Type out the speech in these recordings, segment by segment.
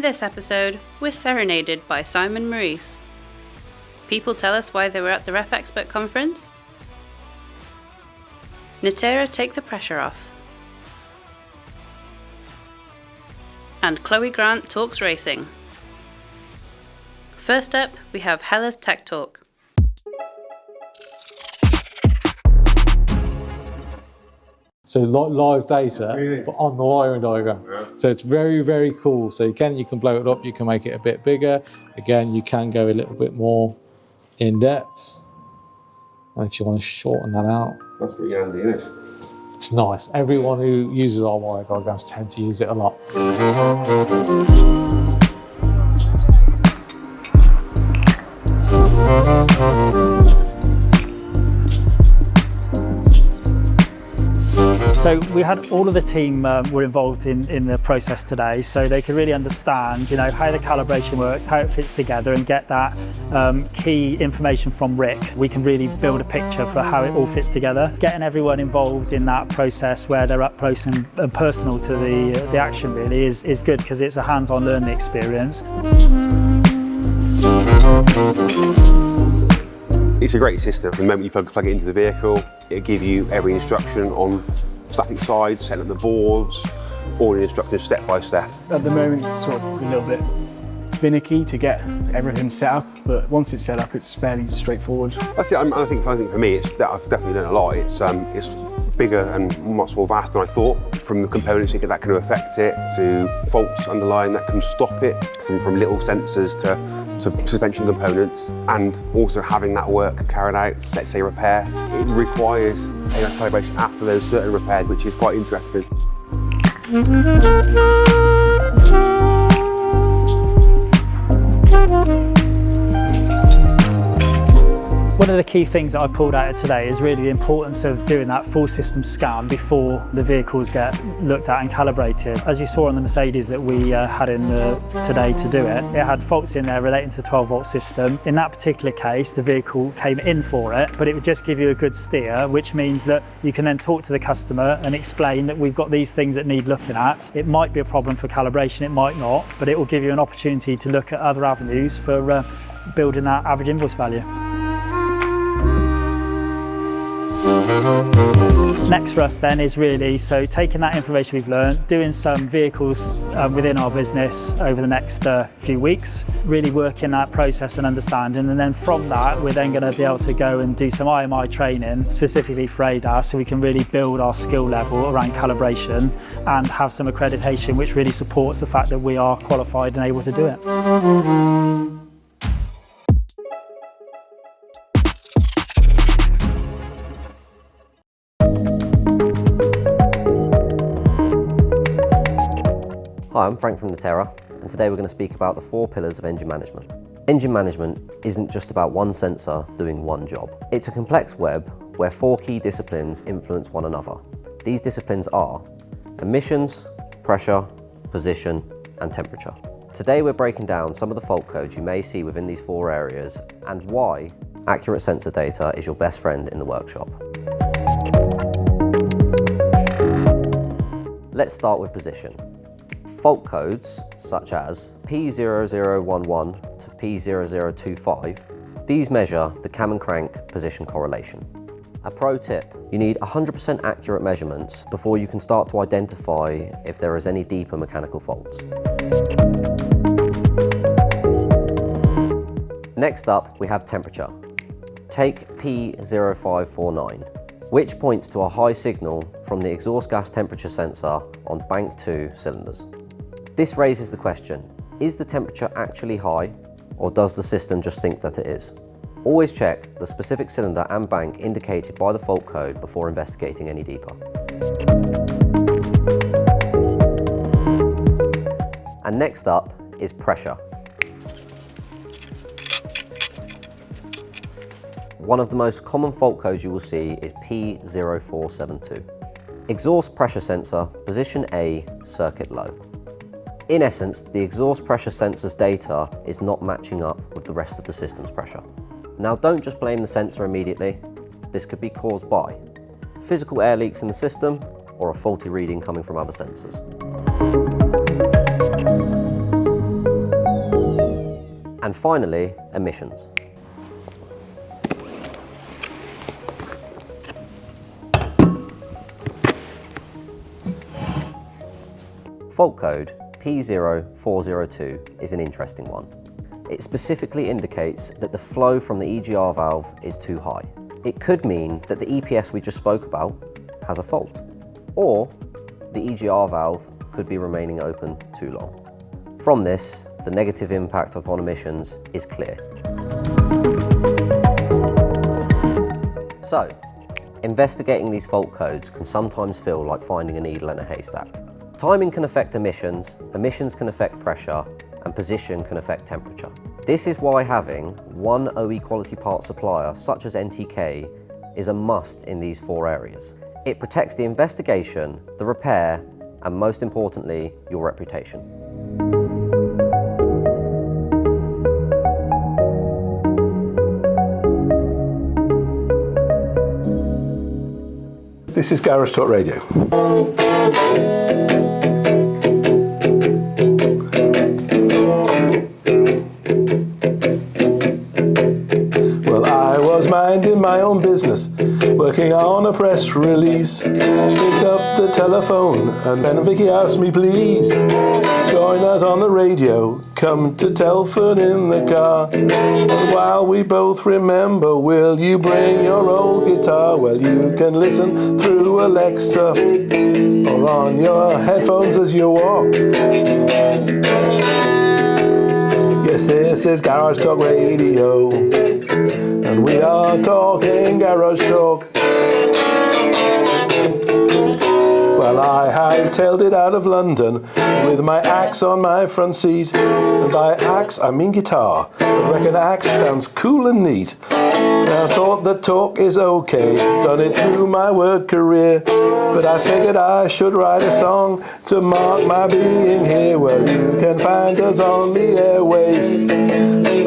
this episode, we're serenaded by Simon Maurice. People tell us why they were at the REPXPERT conference. Niterra take the pressure off. And Chloe Grant talks racing. First up, we have Hella's Tech Talk. So live data, really? But on the wiring diagram. Yeah. So it's very, very cool. So again, you can blow it up, you can make it a bit bigger. Again, you can go a little bit more in depth. And if you want to shorten that out. That's pretty handy, isn't it? It's nice. Everyone who uses our wiring diagrams tend to use it a lot. So we had all of the team were involved in the process today, so they could really understand, how the calibration works, how it fits together, and get that key information from Rick. We can really build a picture for how it all fits together. Getting everyone involved in that process where they're up close and personal to the action really is good, because it's a hands-on learning experience. It's a great system. The moment you plug it into the vehicle, it'll give you every instruction on static side, setting up the boards, all the instructions step by step. At the moment it's sort of a little bit finicky to get everything set up, but once it's set up it's fairly straightforward. That's it. I think for me I've definitely learned a lot. It's bigger and much more vast than I thought. From the components that can affect it, to faults underlying that can stop it, from little sensors to suspension components, and also having that work carried out, let's say repair. It requires ART calibration after those certain repairs, which is quite interesting. One of the key things that I've pulled out of today is really the importance of doing that full system scan before the vehicles get looked at and calibrated. As you saw on the Mercedes that we had in today to do it, it had faults in there relating to 12-volt system. In that particular case, the vehicle came in for it, but it would just give you a good steer, which means that you can then talk to the customer and explain that we've got these things that need looking at. It might be a problem for calibration, it might not, but it will give you an opportunity to look at other avenues for building that average invoice value. Next for us then is really taking that information we've learned, doing some vehicles within our business over the next few weeks, really working that process and understanding, and then from that we're then going to be able to go and do some IMI training specifically for ADAS, so we can really build our skill level around calibration and have some accreditation which really supports the fact that we are qualified and able to do it. Hi, I'm Frank from Niterra, and today we're going to speak about the 4 pillars of engine management. Engine management isn't just about one sensor doing one job. It's a complex web where 4 key disciplines influence one another. These disciplines are emissions, pressure, position, and temperature. Today we're breaking down some of the fault codes you may see within these 4 areas and why accurate sensor data is your best friend in the workshop. Let's start with position. Fault codes such as P0011 to P0025, these measure the cam and crank position correlation. A pro tip, you need 100% accurate measurements before you can start to identify if there is any deeper mechanical faults. Next up, we have temperature. Take P0549, which points to a high signal from the exhaust gas temperature sensor on bank 2 cylinders. This raises the question, is the temperature actually high, or does the system just think that it is? Always check the specific cylinder and bank indicated by the fault code before investigating any deeper. And next up is pressure. One of the most common fault codes you will see is P0472. Exhaust pressure sensor, position A, circuit low. In essence, the exhaust pressure sensor's data is not matching up with the rest of the system's pressure. Now don't just blame the sensor immediately. This could be caused by physical air leaks in the system or a faulty reading coming from other sensors. And finally, emissions. Fault code P0402 is an interesting one. It specifically indicates that the flow from the EGR valve is too high. It could mean that the EPS we just spoke about has a fault, or the EGR valve could be remaining open too long. From this, the negative impact upon emissions is clear. So, investigating these fault codes can sometimes feel like finding a needle in a haystack. Timing can affect emissions, emissions can affect pressure, and position can affect temperature. This is why having one OE quality part supplier, such as NTK, is a must in these 4 areas. It protects the investigation, the repair, and most importantly, your reputation. This is Garage Talk Radio. Well, I was minding my own business, working on a press release. Picked up the telephone and Ben and Vicky asked me, please join us on the radio, come to Telford in the car. And while we both remember, will you bring your old guitar? Well, you can listen through Alexa or on your headphones as you walk. Yes, this is Garage Talk Radio, and we are talking Garage Talk. Well, I hightailed it out of London with my axe on my front seat. And by axe, I mean guitar. I reckon axe sounds cool and neat. I thought the talk is okay, done it through my work career. But I figured I should write a song to mark my being here. Well, you can find us on the airways,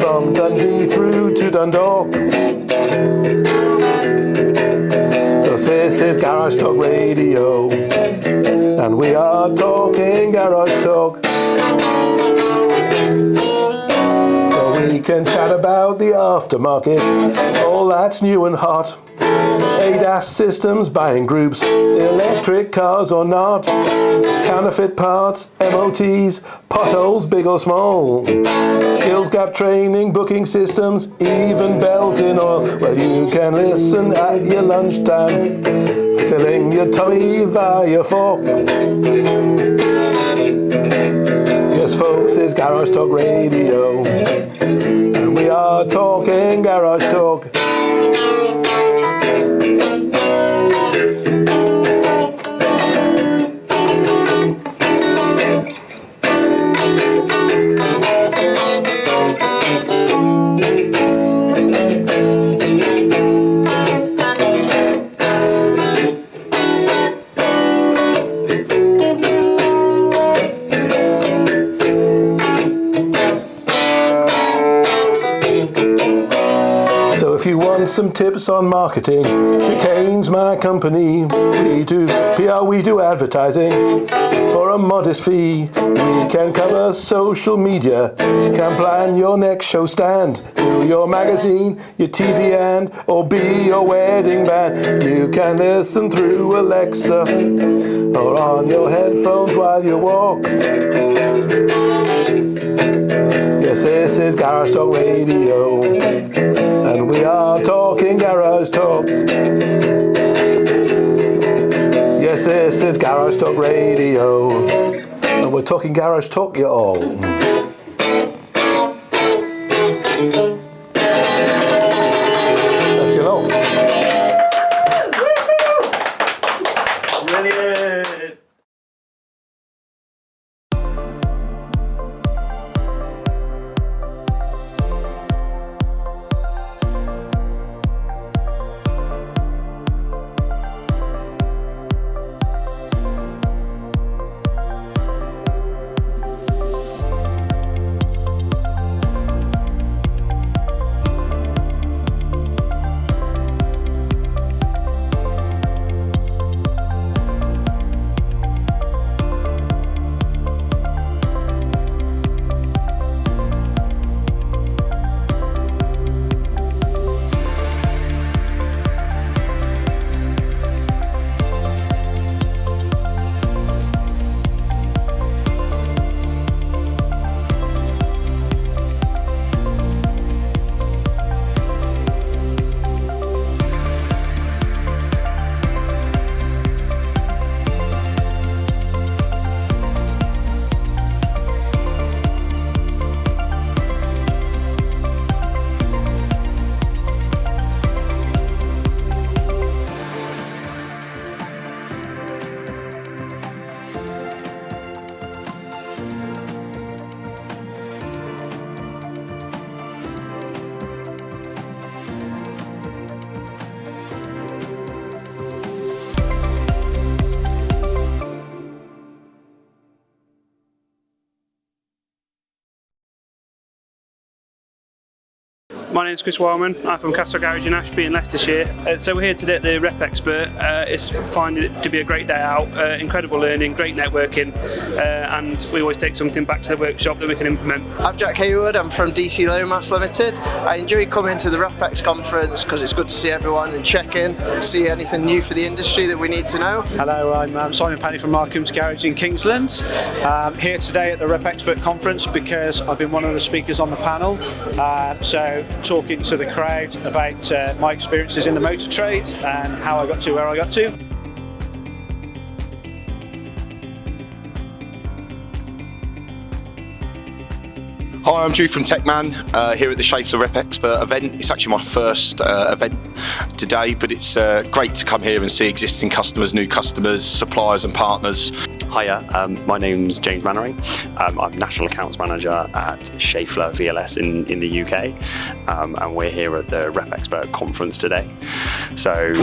from Dundee through to Dundalk. This is Garage Talk Radio, and we are talking Garage Talk. So we can chat about the aftermarket, all that's new and hot. ADAS systems, buying groups, electric cars or not, counterfeit parts, MOTs, potholes big or small, skills gap training, booking systems, even belting oil. Well, you can listen at your lunchtime, filling your tummy via fork. Yes, folks, it's Garage Talk Radio, and we are talking Garage Talk. If you want some tips on marketing, Chicane's my company. We do PR, we do advertising for a modest fee. We can cover social media, can plan your next show stand, do your magazine, your TV and, or be your wedding band. You can listen through Alexa or on your headphones while you walk. Yes, this is Garage Talk Radio, and we are talking Garage Talk. Yes, this is Garage Talk Radio, and we're talking Garage Talk, you all. That's your lot. Brilliant. My name's Chris Wildman. I'm from Castle Garage in Ashby in Leicestershire. So we're here today at the REPXPERT. It's finding it to be a great day out, incredible learning, great networking, and we always take something back to the workshop that we can implement. I'm Jack Haywood, I'm from DC Lomas Limited. I enjoy coming to the REPX conference because it's good to see everyone and check in, see anything new for the industry that we need to know. Hello, I'm Simon Penny from Markham's Garage in Kingsland. Here today at the REPXPERT conference because I've been one of the speakers on the panel. So talking to the crowd about my experiences in the motor trade and how I got to where I got to. Hi, I'm Drew from Techman here at the Schaeffler REPXPERT event. It's actually my first event today, but it's great to come here and see existing customers, new customers, suppliers and partners. Hiya, my name's James Mannering. I'm National Accounts Manager at Schaeffler VLS in the UK, and we're here at the REPXPERT conference today. So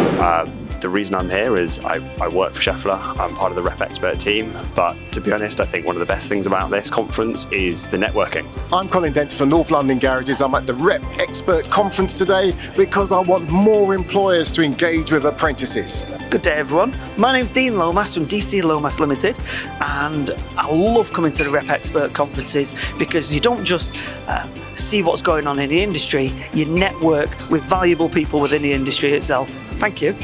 the reason I'm here is I work for Schaeffler. I'm part of the REPXPERT team, but to be honest, I think one of the best things about this conference is the networking. I'm Colin Dent for North London Garages. I'm at the REPXPERT conference today because I want more employers to engage with apprentices. Good day everyone, my name's Dean Lomas from DC Lomas Limited, and I love coming to the REPXPERT conferences because you don't just see what's going on in the industry, you network with valuable people within the industry itself. Thank you.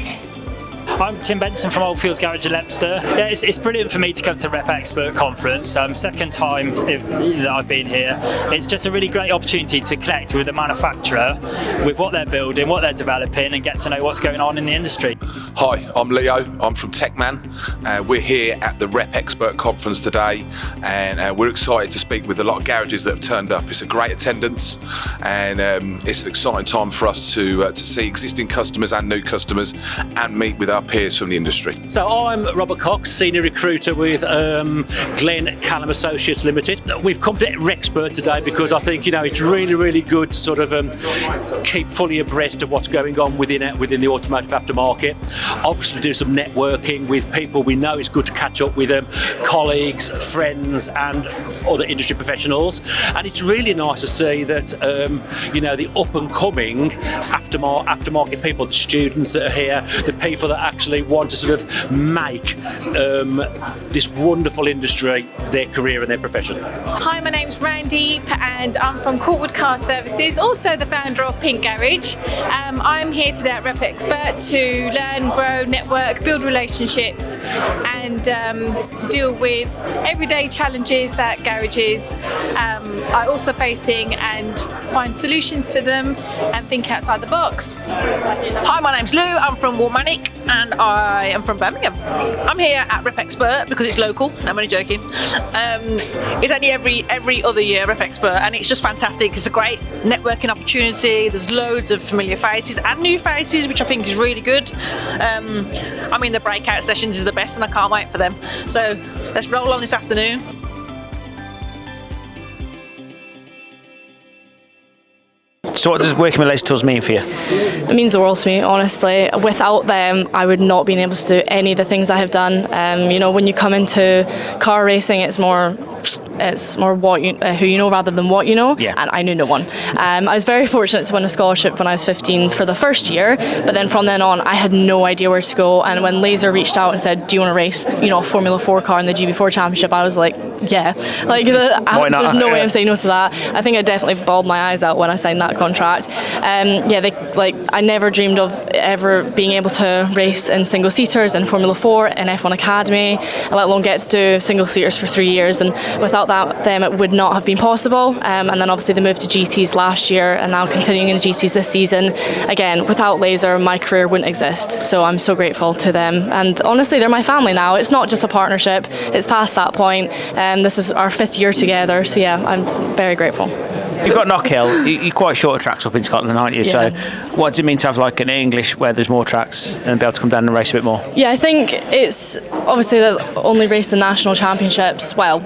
I'm Tim Benson from Oldfields Garage in Leicester. Yeah, it's brilliant for me to come to the REPXPERT conference. Second time that I've been here. It's just a really great opportunity to connect with the manufacturer, with what they're building, what they're developing, and get to know what's going on in the industry. Hi, I'm Leo. I'm from Techman. We're here at the REPXPERT conference today, and we're excited to speak with a lot of garages that have turned up. It's a great attendance, and it's an exciting time for us to see existing customers and new customers, and meet with our peers from the industry. So I'm Robert Cox, Senior Recruiter with Glen Callum Associates Limited. We've come to REPXPERT today because I think it's really good to sort of keep fully abreast of what's going on within the automotive aftermarket. Obviously do some networking with people we know. It's good to catch up with them, colleagues, friends and other industry professionals, and it's really nice to see that the up and coming aftermarket people, the students that are here, the people that actually want to sort of make this wonderful industry their career and their profession. Hi, my name's Randy and I'm from Courtwood Car Services, also the founder of Pink Garage. I'm here today at REPXPERT to learn, grow, network, build relationships and deal with everyday challenges that garages are also facing and find solutions to them and think outside the box. Hi, my name's Lou, I'm from Warmanic and I am from Birmingham. I'm here at REPXPERT because it's local. No, I'm only joking. It's only every other year REPXPERT, and it's just fantastic. It's a great networking opportunity. There's loads of familiar faces and new faces, which I think is really good. The breakout sessions is the best and I can't wait for them. So let's roll on this afternoon. So what does working with laser tools mean for you? It means the world to me, honestly. Without them, I would not be able to do any of the things I have done. When you come into car racing, it's more what who you know rather than what you know, and I knew no one. I was very fortunate to win a scholarship when I was 15 for the first year, but then from then on, I had no idea where to go. And when Laser reached out and said, "Do you want to race, a Formula 4 car in the GB4 Championship?" I was like, "Yeah." Why not? There's no way I'm saying no to that. I think I definitely bawled my eyes out when I signed that contract. I never dreamed of ever being able to race in single seaters in Formula 4 and F1 Academy, let alone get to do single seaters for 3 years. And without them, it would not have been possible. And then obviously the move to GTs last year, and now continuing in the GTs this season. Again, without Laser, my career wouldn't exist. So I'm so grateful to them. And honestly, they're my family now. It's not just a partnership. It's past that point. And this is our 5th year together. So yeah, I'm very grateful. You've got Knockhill. You're quite short of tracks up in Scotland, aren't you? Yeah. So what does it mean to have like an English where there's more tracks and be able to come down and race a bit more? Yeah, I think it's obviously only raced in national championships. Well,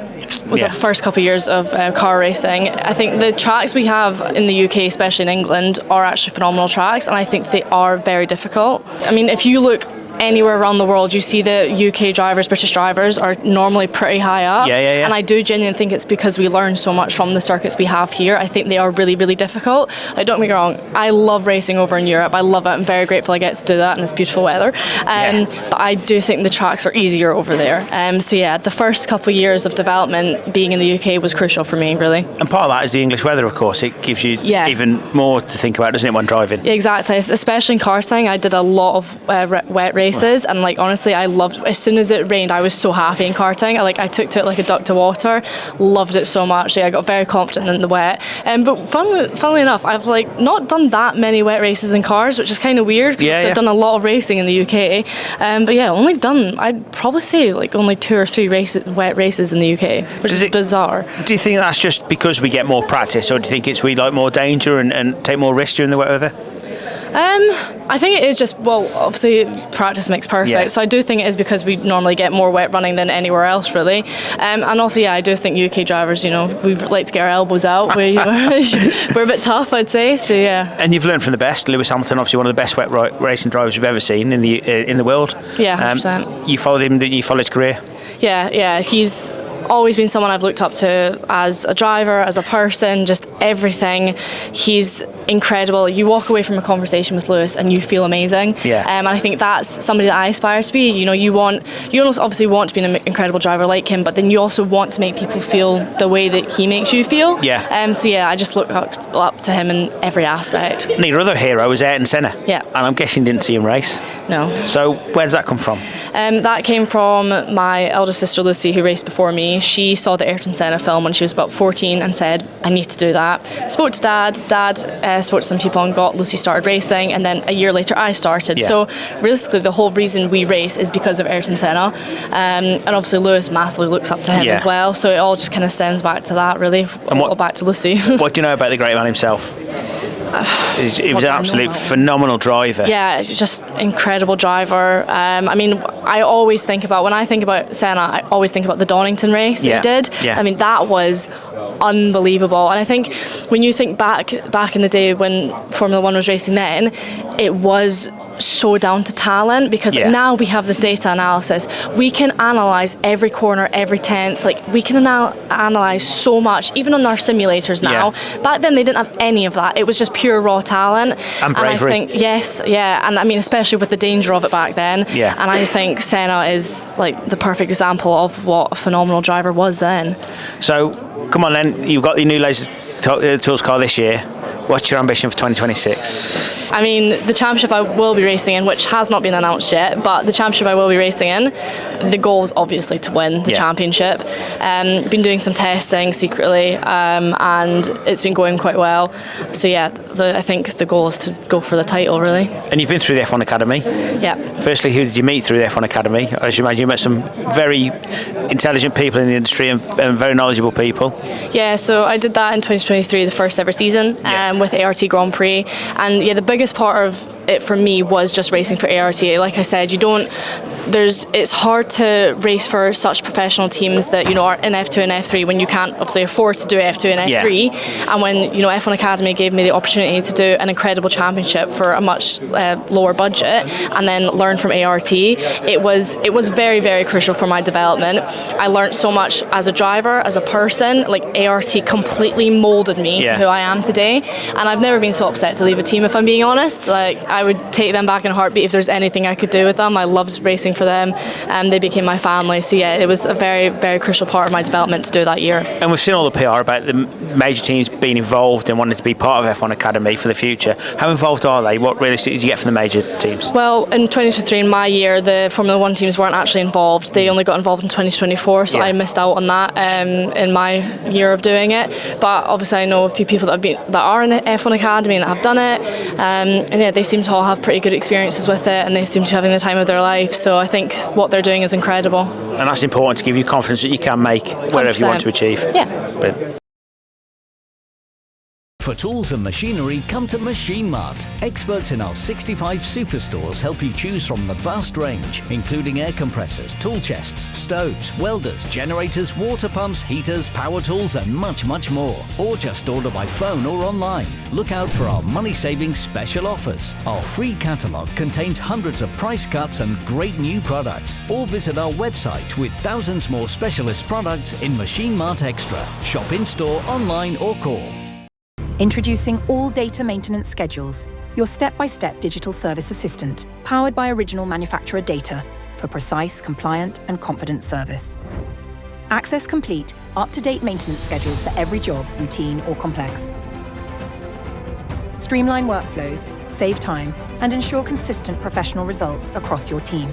with the first couple of years of car racing, I think the tracks we have in the UK, especially in England, are actually phenomenal tracks, and I think they are very difficult. If you look anywhere around the world, you see the UK drivers, British drivers are normally pretty high up. Yeah. And I do genuinely think it's because we learn so much from the circuits we have here. I think they are really, really difficult. Like, don't get me wrong, I love racing over in Europe. I love it. I'm very grateful I get to do that in this beautiful weather. But I do think the tracks are easier over there. So yeah, the first couple of years of development being in the UK was crucial for me, really. And part of that is the English weather, of course. It gives you even more to think about, doesn't it, when driving? Exactly, especially in karting. I did a lot of wet races, and like honestly, I loved. As soon as it rained, I was so happy in karting. I took to it like a duck to water. Loved it so much. I got very confident in the wet. But funnily enough, I've like not done that many wet races in cars, which is kind of weird because I've done a lot of racing in the UK. But yeah, only done, I'd probably say like only 2 or 3 wet races in the UK, which is bizarre. Do you think that's just because we get more practice, or do you think it's we like more danger and take more risk during the wet weather? I think it is just, well, obviously practice makes perfect. So I do think it is because we normally get more wet running than anywhere else, really. And also, I do think UK drivers, we like to get our elbows out. We're a bit tough, I'd say. So yeah. And you've learned from the best. Lewis Hamilton, obviously one of the best wet racing drivers we've ever seen in the world. Yeah, 100%. You followed him, didn't you? Followed his career. Yeah. He's always been someone I've looked up to as a driver, as a person, just everything. He's incredible. You walk away from a conversation with Lewis and you feel amazing. And I think that's somebody that I aspire to be. You obviously want to be an incredible driver like him, but then you also want to make people feel the way that he makes you feel. I just look up to him in every aspect. And your other hero was Ayrton Senna. Yeah. And I'm guessing you didn't see him race. No. So where does that come from? That came from my elder sister Lucy, who raced before me. She saw the Ayrton Senna film when she was about 14 and said, I need to do that. Spoke to Dad. Dad spoke to some people and got Lucy started racing, and then a year later I started. So realistically, the whole reason we race is because of Ayrton Senna. And obviously Lewis massively looks up to him as well. So it all just kind of stems back to that, really. All back to Lucy. What do you know about the great man himself? He was an absolute phenomenal driver. Yeah, just incredible driver. I always think about, when I think about Senna, I always think about the Donington race that he did. I mean, that was unbelievable. And I think when you think back in the day when Formula 1 was racing then, it was so down to talent, because now we have this data analysis. We can analyse every corner, every tenth. Like, we can analyse so much, even on our simulators now. Back then they didn't have any of that. It was just pure raw talent. And bravery. And I think, and I mean, especially with the danger of it back then. And I think Senna is like the perfect example of what a phenomenal driver was then. So, come on then, you've got the new latest tools car this year. What's your ambition for 2026? I mean, the championship I will be racing in, which has not been announced yet, but the championship I will be racing in, the goal is obviously to win the championship. Been doing some testing secretly, and it's been going quite well. So I think the goal is to go for the title, really. And you've been through the F1 Academy. Yeah. Firstly, who did you meet through the F1 Academy? I should imagine you met some very intelligent people in the industry and very knowledgeable people. Yeah, so I did that in 2023, the first ever season, with ART Grand Prix. And the biggest part of it for me was just racing for ART. Like I said, it's hard to race for such professional teams that are in F2 and F3 when you can't obviously afford to do F2 and F3. And when F1 Academy gave me the opportunity to do an incredible championship for a much lower budget and then learn from ART, it was very, very crucial for my development. I learned so much as a driver, as a person. Like, ART completely molded me to who I am today, and I've never been so upset to leave a team, if I'm being honest. Like, I would take them back in a heartbeat if there's anything I could do with them. I loved racing for them, and they became my family. So it was a very, very crucial part of my development to do that year. And we've seen all the PR about the major teams being involved and wanting to be part of F1 Academy for the future. How involved are they? What realistically did you get from the major teams? Well, in 2023, in my year, the Formula 1 teams weren't actually involved. They only got involved in 2024, so I missed out on that in my year of doing it. But obviously I know a few people that are in the F1 Academy and that have done it, and they seem to all have pretty good experiences with it, and they seem to be having the time of their life. So I think what they're doing is incredible. And that's important to give you confidence that you can make wherever 100%. You want to achieve. Yeah. But For tools and machinery, come to Machine Mart. Experts in our 65 superstores help you choose from the vast range, including air compressors, tool chests, stoves, welders, generators, water pumps, heaters, power tools, and much, much more. Or just order by phone or online. Look out for our money-saving special offers. Our free catalogue contains hundreds of price cuts and great new products. Or visit our website with thousands more specialist products in Machine Mart Extra. Shop in-store, online or call. Introducing All Data Maintenance Schedules, your step-by-step digital service assistant, powered by original manufacturer data for precise, compliant and confident service. Access complete, up-to-date maintenance schedules for every job, routine or complex. Streamline workflows, save time, and ensure consistent professional results across your team.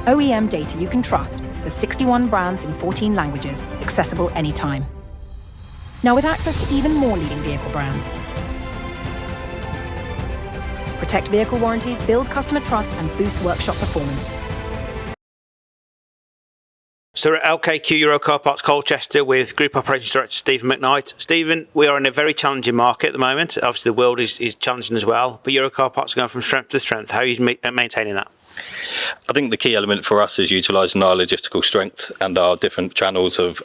OEM data you can trust for 61 brands in 14 languages, accessible anytime. Now with access to even more leading vehicle brands. Protect vehicle warranties, build customer trust, and boost workshop performance. So we're at LKQ Euro Car Parts Colchester with Group Operations Director Stephen McKnight. Stephen, we are in a very challenging market at the moment. Obviously the world is challenging as well, but Euro Car Parts are going from strength to strength. How are you maintaining that? I think the key element for us is utilising our logistical strength and our different channels of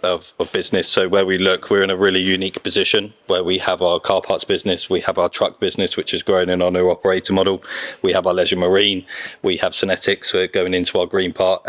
business. So where we look, we're in a really unique position where we have our car parts business, we have our truck business, which has grown in our new operator model. We have our leisure marine, we have Synetics, we're going into our green part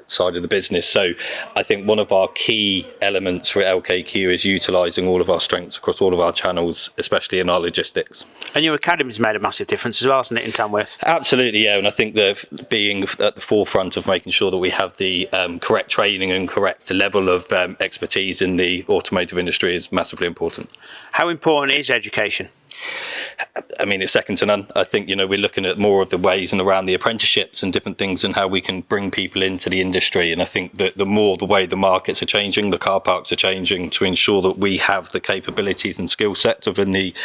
side of the business. So I think one of our key elements for LKQ is utilising all of our strengths across all of our channels, especially in our logistics. And your academy's made a massive difference as well, hasn't it, in Tamworth? Absolutely, yeah. And I think that being at the forefront of making sure that we have the correct training and correct level of expertise in the automotive industry is massively important. How important is education? I mean, it's second to none. I think, we're looking at more of the ways and around the apprenticeships and different things and how we can bring people into the industry. And I think that the way the markets are changing, the car parks are changing, to ensure that we have the capabilities and skill sets within the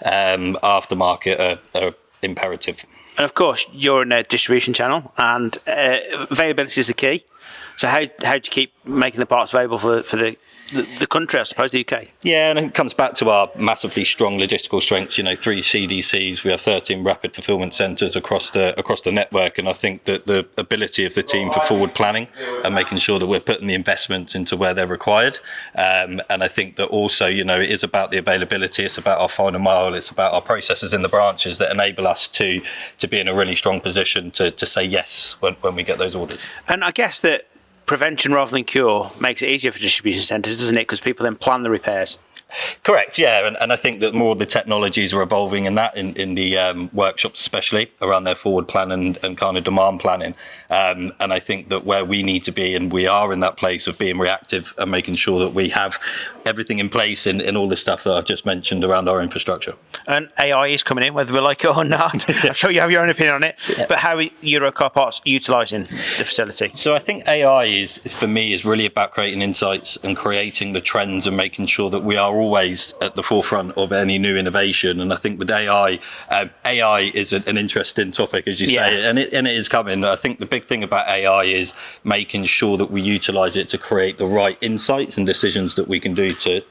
aftermarket are imperative. And of course, you're in a distribution channel, and availability is the key. So how do you keep making the parts available for the country, I suppose, the UK? Yeah, and it comes back to our massively strong logistical strengths. 3 CDCs, we have 13 rapid fulfillment centres across the network, and I think that the ability of the team for forward planning and making sure that we're putting the investments into where they're required. And I think that also, it is about the availability, it's about our final mile, it's about our processes in the branches that enable us to be in a really strong position to say yes when we get those orders. And I guess that prevention rather than cure makes it easier for distribution centres, doesn't it? Because people then plan the repairs. Correct, yeah, and I think that more of the technologies are evolving in that, in the workshops especially, around their forward plan and kind of demand planning. And I think that where we need to be, and we are in that place of being reactive and making sure that we have everything in place in all the stuff that I've just mentioned around our infrastructure. And AI is coming in, whether we like it or not. I'm sure you have your own opinion on it, but how are Euro Car Parts utilising the facility? So I think AI for me is really about creating insights and creating the trends and making sure that we are always at the forefront of any new innovation. And I think with AI is an interesting topic, as you say, and it is coming. I think the big thing about AI is making sure that we utilise it to create the right insights and decisions that we can do to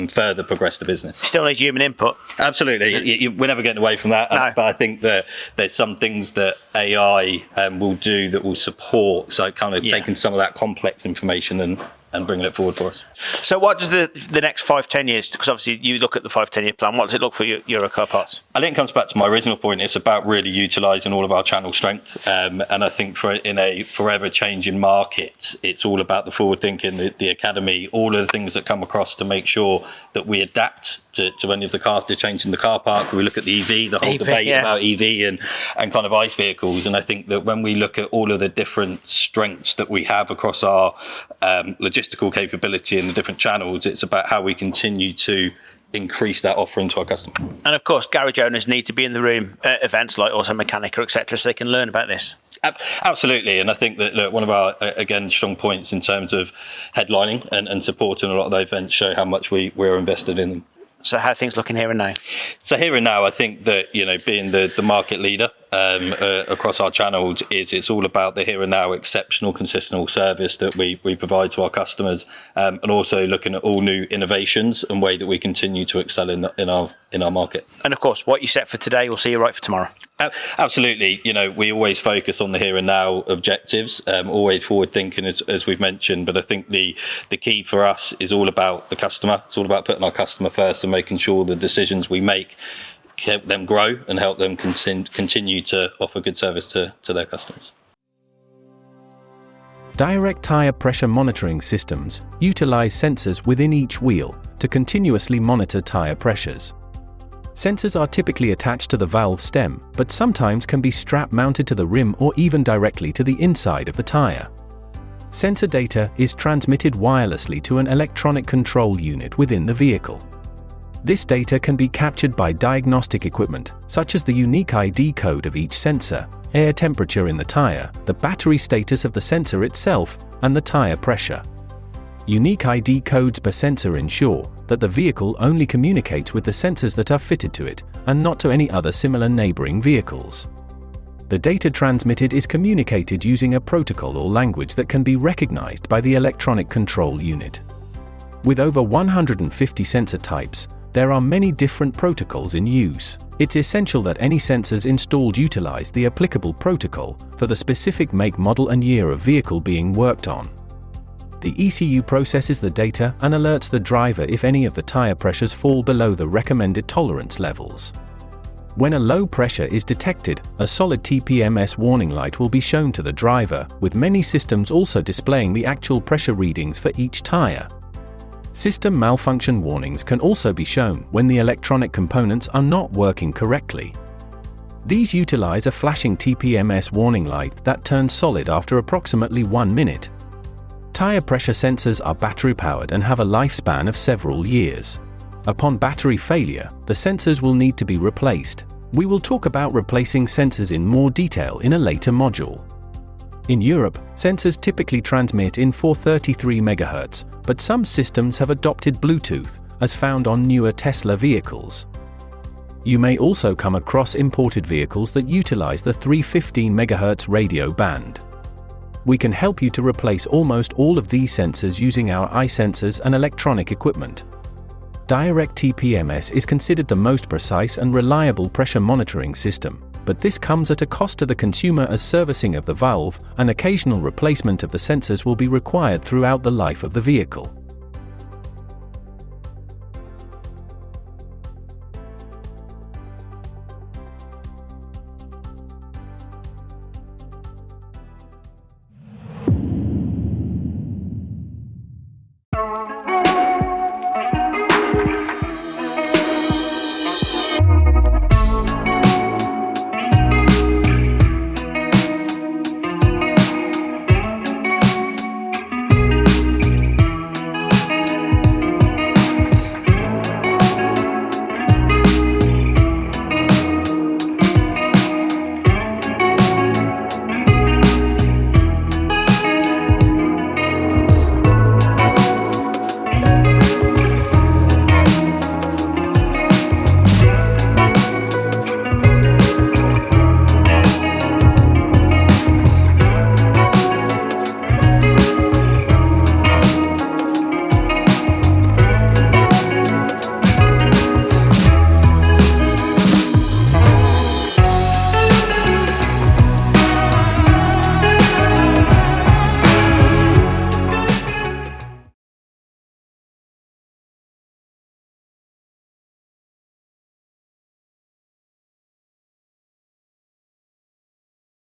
further progress the business. Still needs human input. Absolutely. We're never getting away from that. No. But I think that there's some things that AI will do that will support, so kind of taking some of that complex information and bringing it forward for us. So what does the next 5-10 years, because obviously you look at the 5-10 year plan, what does it look for Euro Car Parts? I think it comes back to my original point. It's about really utilising all of our channel strength, and I think in a forever changing market, it's all about the forward thinking, the academy, all of the things that come across to make sure that we adapt to any of the change in the car park. We look at the EV, the whole debate about EV and kind of ICE vehicles. And I think that when we look at all of the different strengths that we have across our logistical capability in the different channels, it's about how we continue to increase that offering to our customer. And of course, garage owners need to be in the room at events like Auto Mechanica, etc., so they can learn about this. Absolutely, and I think that one of our strong points in terms of headlining and supporting a lot of those events show how much we're invested in them. So how are things looking here and now? So here and now, I think that, being the market leader across our channels, it's all about the here and now exceptional, consistent service that we provide to our customers, and also looking at all new innovations and way that we continue to excel in our market. And of course, what you set for today will see you right for tomorrow. Absolutely. We always focus on the here and now objectives, always forward thinking, as we've mentioned. But I think the key for us is all about the customer. It's all about putting our customer first and making sure the decisions we make help them grow and help them continue to offer good service to their customers. Direct tire pressure monitoring systems utilize sensors within each wheel to continuously monitor tire pressures. Sensors are typically attached to the valve stem, but sometimes can be strap mounted to the rim or even directly to the inside of the tire. Sensor data is transmitted wirelessly to an electronic control unit within the vehicle. This data can be captured by diagnostic equipment, such as the unique ID code of each sensor, air temperature in the tire, the battery status of the sensor itself, and the tire pressure. Unique ID codes per sensor ensure that the vehicle only communicates with the sensors that are fitted to it, and not to any other similar neighboring vehicles. The data transmitted is communicated using a protocol or language that can be recognized by the electronic control unit. With over 150 sensor types, there are many different protocols in use. It's essential that any sensors installed utilize the applicable protocol for the specific make, model, and year of vehicle being worked on. The ECU processes the data and alerts the driver if any of the tire pressures fall below the recommended tolerance levels. When a low pressure is detected, a solid TPMS warning light will be shown to the driver, with many systems also displaying the actual pressure readings for each tire. System malfunction warnings can also be shown when the electronic components are not working correctly. These utilize a flashing TPMS warning light that turns solid after approximately 1 minute. Tire pressure sensors are battery-powered and have a lifespan of several years. Upon battery failure, the sensors will need to be replaced. We will talk about replacing sensors in more detail in a later module. In Europe, sensors typically transmit in 433 MHz, but some systems have adopted Bluetooth, as found on newer Tesla vehicles. You may also come across imported vehicles that utilize the 315 MHz radio band. We can help you to replace almost all of these sensors using our iSensors and electronic equipment. Direct TPMS is considered the most precise and reliable pressure monitoring system, but this comes at a cost to the consumer, as servicing of the valve and occasional replacement of the sensors will be required throughout the life of the vehicle.